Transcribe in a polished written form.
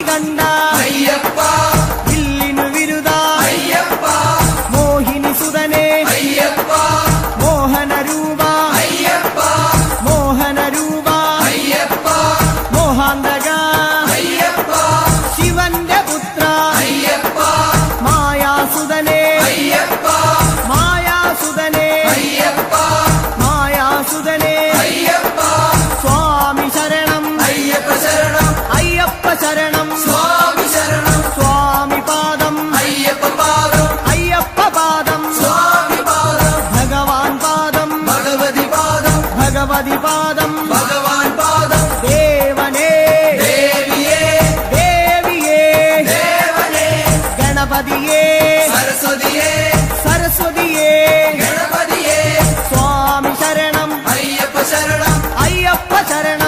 കണ്ട അയ്യപ്പ വില്ലിനു വിരുദ അയ്യപ്പ മോഹിനി സുതനെ അയ്യപ്പ മോഹന രൂപ അയ്യപ്പ മോഹന രൂപ അയ്യപ്പ മോഹാന്തക അയ്യപ്പ ശിവന്റെ പുത്ര അയ്യപ്പ മായാസുതനെ അയ്യപ്പ മായാസുതനെ അയ്യപ്പ മായാസുതനെ അയ്യപ്പ സ്വാമി ശരണം അയ്യപ്പ ശരണം അയ്യപ്പ ശരണം സ്വാമി ശരണം സ്വാമി പാദം അയ്യപ്പ പാദം അയ്യപ്പ പാദം സ്വാമി പാദം ഭഗവാൻ പാദം ഭഗവതി പാദം ഭഗവതി പാദം ഭഗവാൻ പാദം ദേവനേ ദേവിയേ ദേവിയേ ദേവനേ ഗണപതിയേ സരസ്വതിയേ സരസ്വതിയേ ഗണപതിയേ സ്വാമി ശരണം അയ്യപ്പ ശരണം അയ്യപ്പ ശരണം